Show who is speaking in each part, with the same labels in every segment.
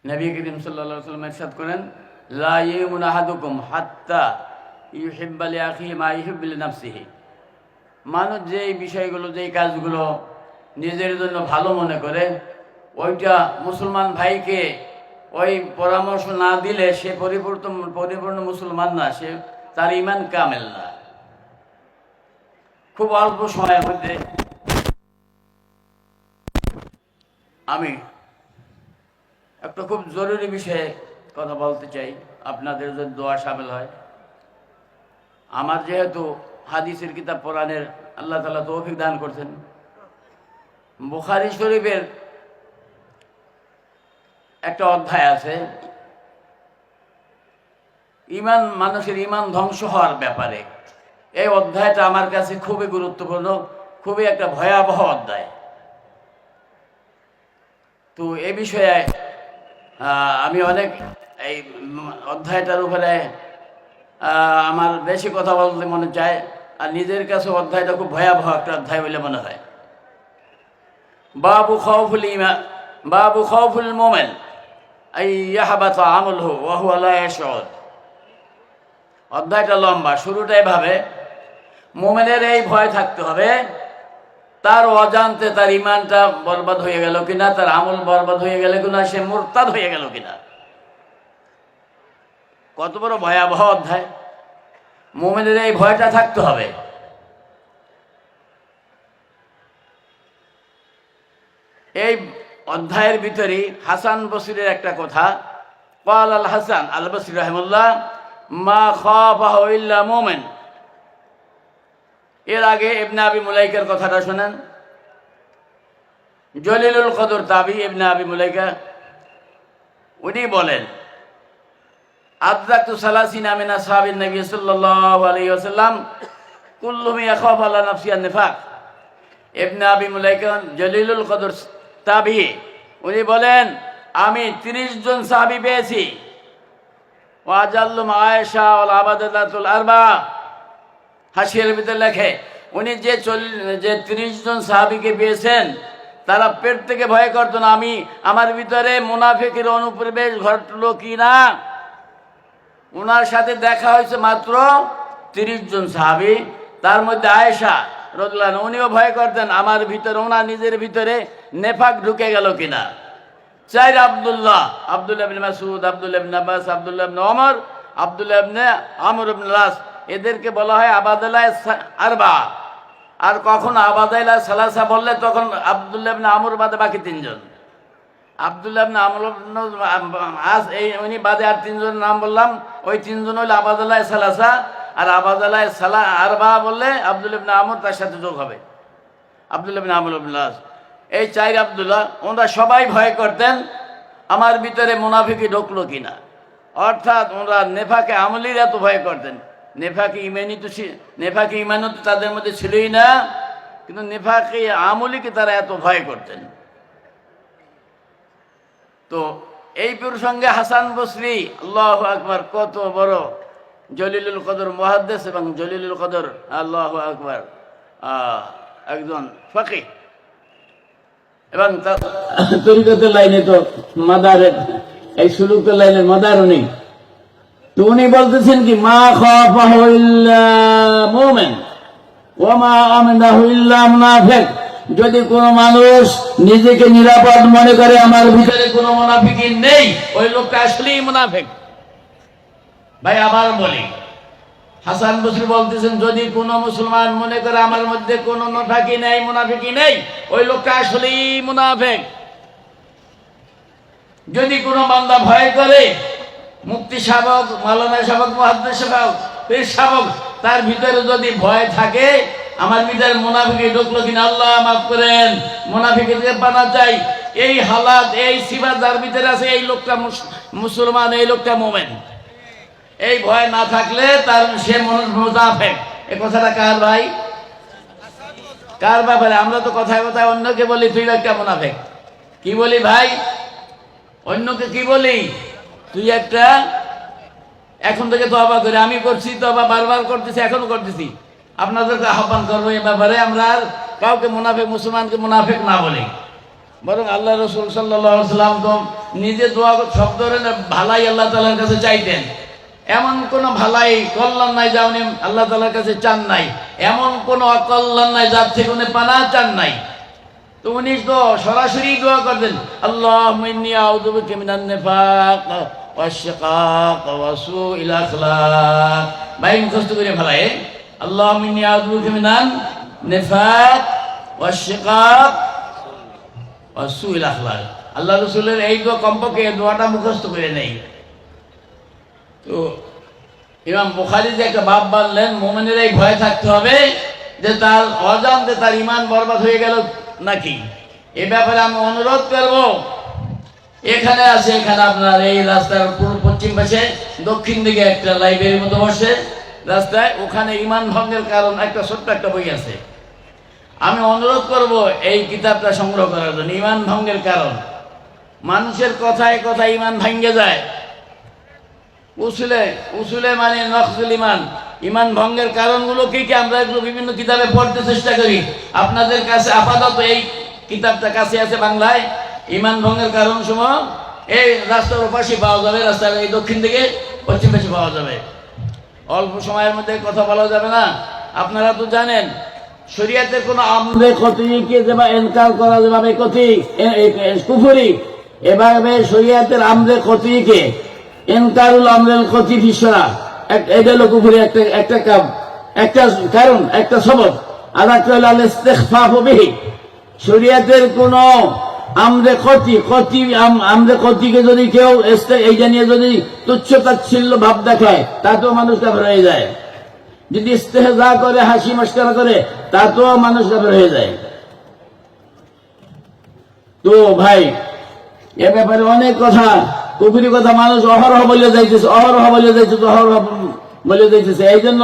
Speaker 1: নবী করিম সাল্লাল্লাহু আলাইহি ওয়াসাল্লাম ইরশাদ করেন, লা ইয়ামুনু আহাদুকুম হাত্তা ইউহিব্বা লিআখিহি মা ইউহিব্বু লিনাফসিহি। মানুষ যেই বিষয়গুলো, যেই কাজগুলো নিজের জন্য ভালো মনে করে, ওইটা মুসলমান ভাইকে ওই পরামর্শ না দিলে সে পরিপূর্ণ মুসলমান না, সে তার ঈমান কামেল না। খুব অল্প সময়ের মধ্যে আমি একটা খুব জরুরি বিষয়ে কথা বলতে চাই, আপনাদের যদি দোয়া শামিল হয়। আমার যেহেতু হাদিসের কিতাব কোরআনের আল্লাহ তাআলা তৌফিক দান করছেন, বুখারী শরীফের একটা অধ্যায় আছে ঈমান, মানুষের ঈমান ধ্বংস হওয়ার ব্যাপারে। এই অধ্যায়টা আমার কাছে খুবই গুরুত্বপূর্ণ, খুবই একটা ভয়াবহ অধ্যায়। তো এই বিষয়ে আমি অনেক এই অধ্যায়টার উপরে আমার বেশি কথা বলতে মনে চায়, আর নিজের কাছে অধ্যায়টা খুব ভয়াবহ একটা অধ্যায় বলে মনে হয়। বাবু খাউফুল মুমিন আইয়াহবাতা আমালুহু ওয়া হুয়া লা ইয়াশউর। অধ্যায়টা লম্বা। শুরুটা এভাবে, মুমিনের এই ভয় থাকতে হবে তার অজান্তে তার ঈমানটা বরবাদ হয়ে গেল কিনা, তার আমল বরবাদ হয়ে গেল কিনা, সে মুরতাদ হয়ে গেল কিনা। কত বড় ভয়াবহ অধ্যায়! মুমিনের এই ভয়টা থাকতে হবে। এই অধ্যায়ের ভিতরে হাসান বসরির একটা কথা, ক্বাল আল হাসান আল বসরি রাহিমাহুল্লাহ, মা খাফাহু ইল্লা মুমিন। এর আগে ইবনে আবি মুলাইকার কথাটা শোনেন। জলিলুল কদর তাবি ইবনে আবি মুলাইকা, উনি বলেন, আদরাকতু সালাসিনা মিন আসহাবিন নবী সাল্লাল্লাহু আলাইহি ওয়াসাল্লাম কুল্লুহুম ইয়াখাফু আলা নাফসি আন-নিফাক। ইবনে আবি মুলাইকা জলিলুল কদর তাবি, উনি বলেন, আমি 30 জন সাহাবী পেয়েছি। ওয়াজাল্লুম আয়েশা ওয়াল আবাদাতুল আরবা। হাসিয়ার ভিতরে লেখে, উনি যে 30 জন সাহাবীকে পেয়েছেন, তারা পেট থেকে ভয় করতো না আমার ভিতরে মুনাফিকের অনুপ্রবেশ ঘটলো কি না। ওনার সাথে দেখা হয়েছে মাত্র 30 জন সাহাবী, তার মধ্যে আয়েশা রাদিয়াল্লাহু আনহা, উনিও ভয় করতেন আমার ভিতরে, ওনার নিজের ভিতরে নেফাক ঢুকে গেল কিনা। 4 আব্দুল্লাহ ইবনে মাসউদ, আব্দুল্লাহ ইবনে আব্বাস, আব্দুল্লাহ ইবনে ওমর, আব্দুল্লাহ ইবনে আমর ইবনে আস, এদেরকে বলা হয় আবাদালাহ আরবা। আর কখন আবাদালাহ সালাসা বললে তখন আব্দুল্লাহ ইবনে আমর বাদে বাকি 3 জন। আব্দুল্লাহ ইবনে আমর ইবনে আস এই উনি বাদে আর 3 জনের নাম বললাম, ওই 3 জন হলো আবাদালাহ সালাসা। আর আবাদালাহ আরবা বললে আব্দুল্লাহ ইবনে আমর তার সাথে যোগ হবে, আব্দুল্লাহ ইবনে আমর ইবনে আস। এই 4 আব্দুল্লাহ, ওনারা সবাই ভয় করতেন আমার ভিতরে মুনাফিকি ঢুকলো কিনা। অর্থাৎ ওনারা নেফাকে আমলির এত ভয় করতেন। নেফাকি ইমানও তো তাদের মধ্যে ছিলই না, কিন্তু নেফাকি আমলিকে তারা এত ভয় করতেন। তো এই প্রসঙ্গে হাসান বসরি, আল্লাহু আকবার, কত বড় জলিলুল কদর মুহাদ্দিস এবং জলিলুল কদর, আল্লাহু আকবার, একজন ফকিহ এবং তরিকতের লাইনে তো মাদারের, এই সুলুকের লাইনের মাদার উনি। তো উনি বলতেছেন কি, মা খাফাহু ইল্লা মুমিন ওয়া মা আমিনাহু ইল্লা মুনাফিক। যদি কোনো মানুষ নিজেকে নিরাপদ মনে করে আমার ভিতরে কোনো মুনাফিকি নেই, ওই লোকটা আসলেই মুনাফিক। ভাই আবার বলি, হাসান বসরি বলতেছেন, যদি কোনো মুসলমান মনে করে আমার মধ্যে কোনো মুনাফিকি নেই, ওই লোকটা আসলেই মুনাফিক। যদি কোনো বান্দা ভয় করে, মুফতি শাবক, মাওলানা শাবক, মুহাদ্দিস শাবক, পীর শাবক, তার ভিতরে যদি ভয় থাকে আমার ভিতরে মুনাফিকি ঢুকলো কিনা, আল্লাহ মাফ করেন, মুনাফিকি থেকে পানা চাই। এই হালাত, এই সিফাত যার ভিতরে আছে, এই লোকটা মুসলমান, এই লোকটা মুমিন। এই ভয় না থাকলে তার সে মুনাফিক। এই কথাটা কার ভাই, কার ব্যাপারে? আমরা তো কথায় কথায় অন্যকে বলি তুই একটা মুনাফিক। কি বলি ভাই? অন্যকে কি বলি? তুই একটা। এখন থেকে তওবা করে, আমি করছি তওবা, বারবার করতেছি, এখনো করতেছি। আপনাদেরকে আহ্বান করবো এই ব্যাপারে আমরা কাউকে মুনাফিক, মুসলমানকে মুনাফিক না বলি। বরং আল্লাহ রসুল সাল্লাল্লাহু আলাইহি সাল্লাম তো নিজে দোয়া সব ধরনের ভালাই আল্লাহ তাআলার কাছে চাইতেন। এমন কোন ভালাই কল্যাণ নাই যা উনি আল্লাহ তাআলার কাছে চান নাই, এমন কোন অকল্যাণ নাই যার থেকে উনি পানা চান নাই। তো উনি তো সরাসরি দোয়া করতেন, আল্লাহুম্মা ইন্নী আউযু বিকা মিনান নিফাক ওয়াশ শিকাক ওয়া সুইল আখলাক। ভাই মুখস্থ করে ফেলায়, আল্লাহুম্মা ইন্নী আউযু বিকা মিনান নিফাক ওয়াশ শিকাক ওয়া সুইল আখলাক। আল্লাহ রাসূলের এই দোয়া কমপক্ষে এই দোয়াটা মুখস্থ করে নেই। তো ইমাম বুখারী যে একটা বাব বললেন, মুমিনের এই ভয় থাকতে হবে যে তার অজান্তে তার ঈমান বরবাদ হয়ে গেল নাকি। এ ব্যাপারে আমি অনুরোধ করব, এখানে আছে, এখানে আপনার এই রাস্তার পূর্ব পশ্চিম পাশে দক্ষিণ দিকে একটা লাইব্রেরির মতো বসে রাস্তায়, ওখানে ঈমান ভঙ্গের কারণ একটা ছোট্ট একটা বই আছে। আমি অনুরোধ করব এই কিতাবটা সংগ্রহ করার জন্য। ঈমান ভঙ্গের কারণ, মানুষের কথায় কথায় ঈমান ভেঙে যায়। উসুলে মানে নকজুল ঈমান, ঈমান ভঙ্গের কারণগুলো কি কি আমরা এগুলো বিভিন্ন কিতাবে পড়তে চেষ্টা করি। আপনাদের কাছে আপাতত এই কিতাবটা কাছে আছে বাংলায়, ঈমান ভঙ্গের কারণ সমূহ এই রাস্তার ওপাশে পাওয়া যাবে, রাস্তার এই দক্ষিণ দিকে পশ্চিম পাশে পাওয়া যাবে। অল্প সময়ের মধ্যে কথা বলা যাবে না। আপনারা তো জানেন শরীয়তের কোন আমলে ক্ষতিকে যেভাবে ইনকার করা যেভাবে ক্ষতি কুফরি, এভাবে শরীয়তের আমলে ক্ষতিকে ইনকারুল আমলেল ক্ষতি ফিসরা, এটা হলো কুফরি একটা কারণ, একটা সবব। আর একটা হলো আল ইস্তিগফাফ বিহি, শরীয়তের কোন আমলে ক্ষতিকে যদি কেউ এইটা নিয়ে যদি তুচ্ছ তাচ্ছিল্য ভাব দেখায়, তাতেও মানুষ কাফের হয়ে যায়। যদি ইস্তেহজা করে, হাসি মশকরা করে, তাতেও মানুষ কাফের হয়ে যায়। তো ভাই এ ব্যাপারে অনেক কথা, কুফরি কথা মানুষ অহরহ বলে যাইতেছে, এই জন্য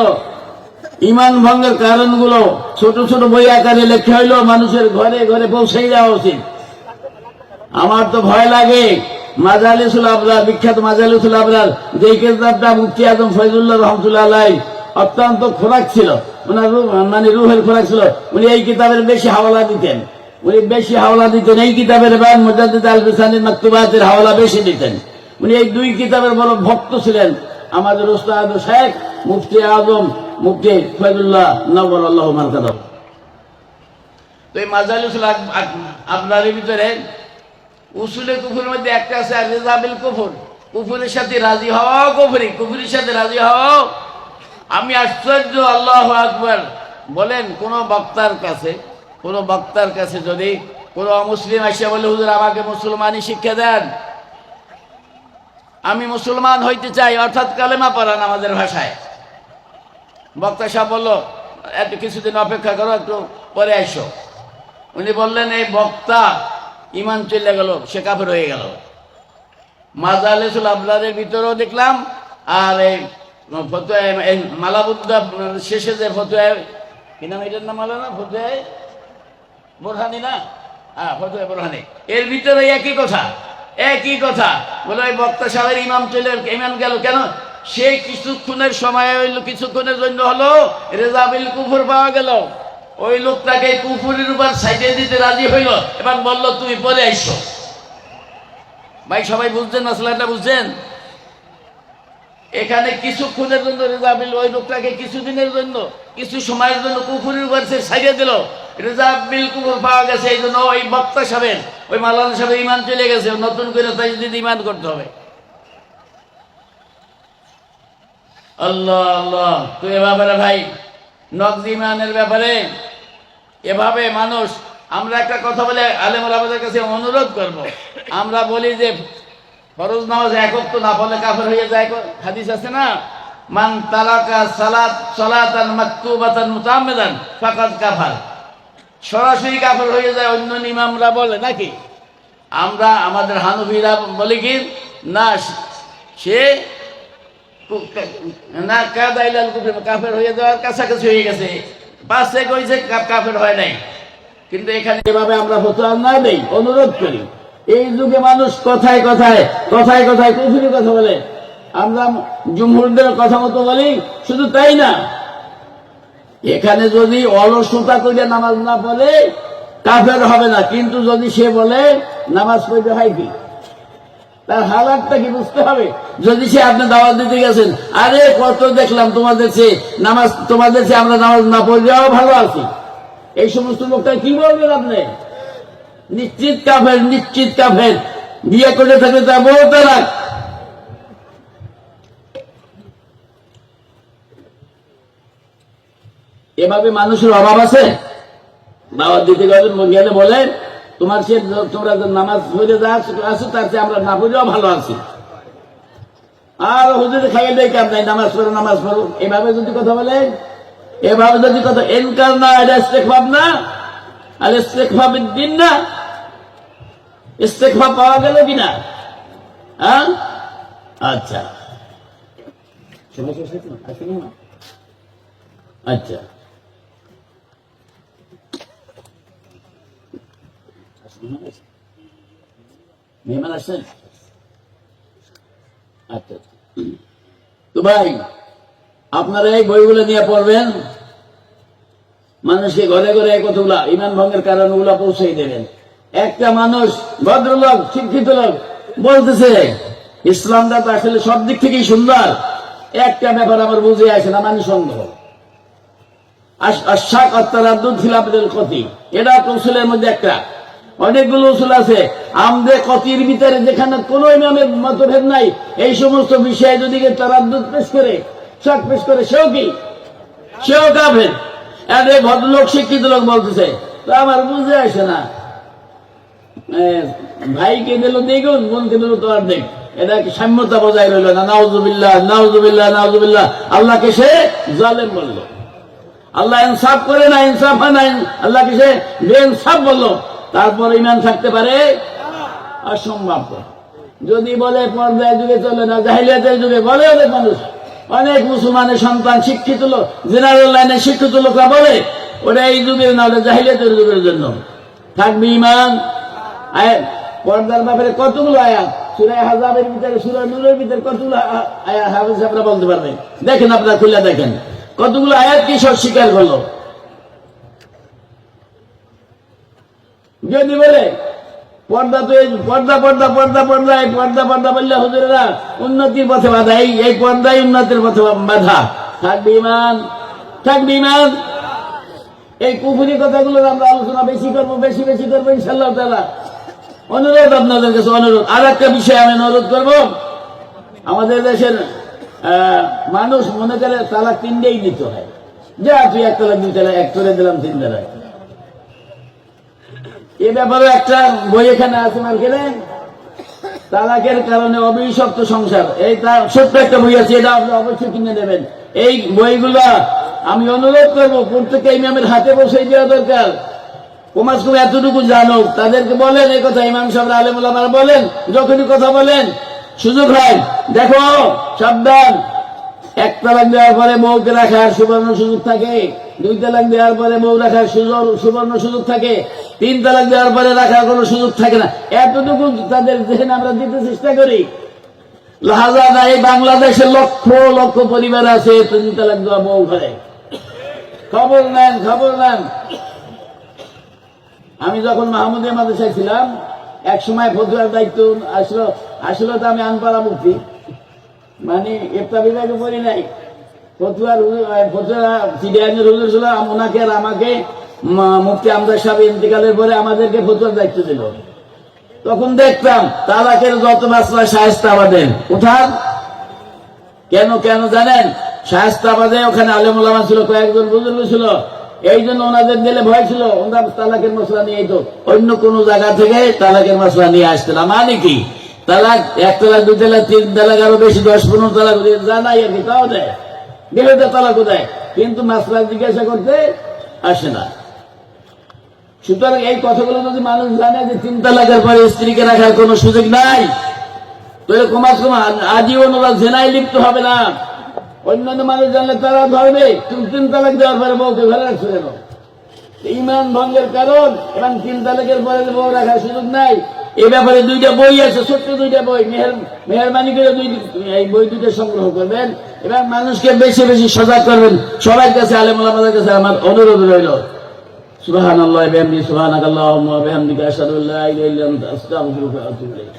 Speaker 1: ঈমান ভঙ্গের কারণগুলো ছোট ছোট বই আকারে লেখা হইলো মানুষের ঘরে ঘরে পৌঁছে যাওয়া উচিত। আমার তো ভয় লাগে, মাজালিসুল আবরার, বিখ্যাত মাজালিসুল আবরার, যে কিতাবটা মুফতি আজম ফয়জুল্লাহ রাহমাতুল্লাহ আলাইহি অত্যন্ত খোরাক ছিল, ওনার মানে রুহের খোরাক ছিল। উনি এই কিতাবের বেশি হাওয়ালা দিতেন, এই কিতাবের বায়ান মুজাদ্দিদ আল-বিসানির মাকতুবাতের হাওয়ালা বেশি দিতেন। উনি এই দুই কিতাবের বড় ভক্ত ছিলেন। আমাদের উস্তাদ শেখ মুফতি আজম মুফতি ফয়জুল্লাহ নওয়ারাল্লাহু মারকাদাহু। তো এই মাজালিসুল আবরারের ভিতরে উসুলে কুফরের মধ্যে একটা আছে রিজা বিল কুফর, কুফরের সাথে রাজি হওয়া কুফরি, কুফরির সাথে রাজি হওয়া। আমি আশ্চর্য, আল্লাহু আকবার। বলেন কোন বক্তার কাছে যদি কোন অমুসলিম আসিয়া বলে, হুজুর আমাকে মুসলমানি শিক্ষা দেন, আমি মুসলমান হইতে চাই, অর্থাৎ কালেমা পড়ান আমাদের ভাষায়। বক্তা সাহেব বলল, একটু কিছুদিন অপেক্ষা করো, একটু পরে আসো। উনি বললেন এই বক্তা ঈমান চলে গেল, সে কাফের হয়ে গেল। মাজালিসুল আবরারের ভিতরেও দেখলাম, আর এই ফতুয়া মালাবুদ্দা শেষে যে ফতুয়া, কি নাম এটার নাম হলো না, ফতুয়া বোরহানি না, হ্যাঁ ফতুয়া বোরহানি, এর ভিতরে একই কথা বলে ওই বক্তা সাহেবের ঈমান গেল কেন? সে কিছুক্ষণের সময় হইল, কিছুক্ষণের জন্য হলো রেজা বিল কুফর পাওয়া গেল। ওই লোকটাকে কুফরের উপর সাইডে দিতে রাজি হইল, এবার বলল তুমি পরে আইসো। ভাই সবাই বুঝছেন মাসলাটা, বুঝছেন? এখানে কিছুক্ষণের জন্য রেজা বিল, ওই লোকটাকে কিছুদিনের জন্য, কিছু সময়ের জন্য কুফরের উপর সে সাইডে দিল, রেজা বিল কুফর পাওয়া গেছে। এই জন্য ওই বক্তা সাহেবের, ওই মাওলানা সাহেবের ঈমান চলে গেছে, নতুন করে তাজদীদ ঈমান করতে হবে। আল্লাহ আল্লাহ। তো এ ব্যাপারে ভাই, নকজ ঈমানের ব্যাপারে এভাবে মানুষ, আমরা একটা কথা বলে আলেম ওলামাদের কাছে অনুরোধ করব, আমরা বলি যে ফরজ নামাজ এক ওয়াক্ত না পড়লে কাফের হয়ে যায়। হাদিস আছে না, মান তারাকা সালাতান মাকতুবাতান মুতাআম্মিদান ফাকাদ কাফার, সরাসরি কাফের হয়ে যায়। অন্য ইমামরা বলে নাকি, আমরা আমাদের হানফিরা বলি কি না, সে না কাদাইলাল কুফর, কাফের হয়ে যাওয়ার কাছাকাছি হয়ে গেছে, পাশে কইছে কাফের হয় নাই। কিন্তু এখানে এভাবে আমরা ফতোয়া না দেই, অনুরোধ করি। এই যুগে মানুষ কথায় কথায় কুফরি কথা বলে, আমরা জুমহুরদের কথা মতো বলি। শুধু তাই না, এখানে যদি অলসতা করে নামাজ না পড়ে, কাফের হবে না। কিন্তু যদি সে বলে নামাজ পড়তে হয় কি, তার হালাতটা কি বুঝতে হবে। যদি সে আপনি দাওয়াত দিতে গেছেন, আরে কত দেখলাম তোমাদের চেয়ে নামাজ, তোমাদের চেয়ে আমরা নামাজ না পড়লেও ভালো আছি, এই সমস্ত লোকটা কি বলবেন আপনি? নিশ্চিত কাফের, নিশ্চিত কাফের। বিয়ে করে থাকলে তা বউ তালাক। এভাবে মানুষের অভাব আছে। দাওয়াত দিতে গেলে বলে তোমার সে তোমরা নামাজ পড়ে যা আসো তার চেয়ে আমরা না পড়লেও ভালো আছি, আর হুজুর খাইয়ে দেয় কাম নাই, নামাজ পড়ো নামাজ পড়ো। এভাবে যদি কথা বলে, এভাবে যদি কথা, এনকার না, এটা ইস্তেগফার না, আর ইস্তেগফার দিন না, ইস্তেগফার পাওয়া গেল কিনা? হ্যাঁ, আচ্ছা আচ্ছা, মেহমান আসছেন? আচ্ছা, তো ভাই আপনারা এই বইগুলো নিয়ে পড়বেন, মানুষকে ঘরে ঘরে এই কতগুলা ইমান ভঙ্গের কারণ ওগুলা পৌঁছাই দেবেন। একটা মানুষ ভদ্রলোক শিক্ষিত লোক বলতেছে ইসলামটা তো আসলে সব দিক থেকেই সুন্দর, একটা ব্যাপার আমার বুঝে আসে না, মানে সন্দেহ। আশাক আত্মারাদ্দুদ খিলাফাতুল কতি, এটা উসুলের মধ্যে একটা। অনেকগুলো উসুল আছে, আমাদের কতির ভিতরে যেখানে কোন ইমামের মতভেদ নাই, এই সমস্ত বিষয়ে যদি তারাদ্দুদ পেশ করে, শক পেশ করে, সেও কি, সেও কাফের। আরে ভদ্রলোক শিক্ষিত লোক বলতেছে, তো আমার বুঝে আসে না, ভাইকে দিল দ্বিগুণ, বোনকে দিল তো অর্ধেক, এটা কি সাম্যতা বজায় রইল না? নাউজুবিল্লাহ, নাউজুবিল্লাহ, নাউজুবিল্লাহ। আল্লাহকে সে জালেম বলল, আল্লাহ ইনসাফ করে না, ইনসাফ হয় না, আল্লাহকে সে বেইনসাফ বললো। তারপর ইমান থাকতে পারে? অসম্ভব। যদি বলে পর্দায় যুগে চলে না, জাহিলিয়াতের যুগে বলে অনেক মানুষ, অনেক মুসলমানের সন্তান শিক্ষিত লোক, জেনারেল লাইনে শিক্ষিত লোকরা বলে ওটা এই যুগের না, ওটা জাহিলিয়াতের যুগের জন্য। থাকবে ইমান। পর্দার ব্যাপারে কতগুলো আয়াত, সূরা আহজাবের ভিতরে, সূরা নূরের ভিতরে কতগুলো আয়াত হাফেজ আপনারা বলতে পারবেন? দেখেন, আপনারা খুলে দেখেন কতগুলো আয়াত কি সব স্বীকার করলো। যদি বলে পর্দা তো পর্দা পর্দা পর্দা পর্দা, এই পর্দা পর্দা বললে হুজুরেরা উন্নতির পথে বাধা, এই পর্দাই উন্নতির পথে বাধা। থাকবে ইমান, থাকবে ইমান। এই কুফরি কথাগুলো আমরা আলোচনা বেশি করবো, বেশি বেশি করবো ইনশাআল্লাহ তাআলা। অনুরোধ আপনাদের কাছে, অনুরোধ। আর একটা বিষয় আমি অনুরোধ করবো, আমাদের দেশের মানুষ মনে করে তালাক তিনটেই দিতে হয়, যা তুই এক তালাক দুই তালাক, এক করে দিলাম তিন তালাক। এ ব্যাপারে একটা বই এখানে আছে মার্কেটে, তালাকের কারণে অভিশপ্ত সংসার, এই তার ছোট্ট একটা বই আছে, এটা আপনি অবশ্যই কিনে নেবেন। এই বইগুলা আমি অনুরোধ করবো প্রত্যেককে ইমামের হাতে বসে দেওয়া দরকার। কমাস কম এতটুকু জানুক, তাদেরকে বলেন এই কথা, ইমাম সাহেব আলেম ওলামারা বলেন, যখনই কথা বলেন সুযোগ হয়, দেখো সাবধান, এক তালাক দেওয়ার পরে বউকে রাখার সুবর্ণ সুযোগ থাকে, দুই তালাক দেওয়ার পরে বউ রাখার সুবর্ণ সুযোগ থাকে, তিন তালাক দেওয়ার পরে রাখার কোনো সুযোগ থাকে না। এতটুকু তাদের যেখানে আমরা দিতে চেষ্টা করি। লাহাজা এই বাংলাদেশে লক্ষ লক্ষ পরিবার আছে তিন তালাক দেওয়া বউ ঘরে। খবর নেন, খবর নেন। আমি যখন মাহমুদিয়া মাদ্রাসায় ছিলাম, এক সময় ফতুয়ার দায়িত্ব আসলো তো আমি আনপাড়া মুক্তি, মানে একটা বিভাগে পড়ি নাই, ফতুয়া চিড়িয়ানের হুজুর ছিল, ওনাকে আর আমাকে মুফতি আমদার সাহেব ইন্তেকালের পরে আমাদেরকে ফতুয়ার দায়িত্ব দিল। তখন দেখতাম তালাকের যত মাসলা শায়েস্তাবাদের উঠান। কেন কেন জানেন? শায়েস্তাবাদে ওখানে আলেম ওলামা ছিল, কয়েকজন বুজুর্গ ছিল, এই জন্য ওনাদের দিলে ভয় ছিল, ওনারা তালাকের মশলা নিয়ে তো অন্য কোন জায়গা থেকে তালাকের মশলা নিয়ে আসতে না। মানে কি, তালাক এক তালাক, দুই তালাক, তিন তালাক, আরো বেশি 10-15 তালাক জানাই আর কি, তাও দেয়, বিরোধী তালাকও দেয়, কিন্তু মাসলা জিজ্ঞাসা করতে আসে না। সুতরাং এই কথাগুলো যদি মানুষ জানে যে 3 তালাকের পরে স্ত্রীকে রাখার কোন সুযোগ নাই, তাহলে কমাস কমা আজীবন ওরা জেনায় লিপ্ত হবে না। অন্যান্য মানুষ জানলে তারা ধরবে, তুমি 3 তালাক দেওয়ার পরে বউকে ঘরে রাখছো কেন? ইমান ভঙ্গের কারণ, এবং 3 তালাকের পরে বউ রাখার সুযোগ নাই। এই ব্যাপারে 2টা বই আছে, ছোট্ট 2টা বই, মেহরবানি করে এই বই 2টা সংগ্রহ করবেন এবং মানুষকে বেশি বেশি সজাগ করবেন। সবার কাছে, আলেম ওলামাদের কাছে আমার অনুরোধ রইল, সুবহানাল্লাহি ওয়া বিহামদিহি সুবহানাকাল্লাহুম্মা ওয়া বিহামদিকা আশহাদু আল্লা ইলাহা ইল্লা আনতা আস্তাগফিরুকা ওয়া আতুবু ইলাইক।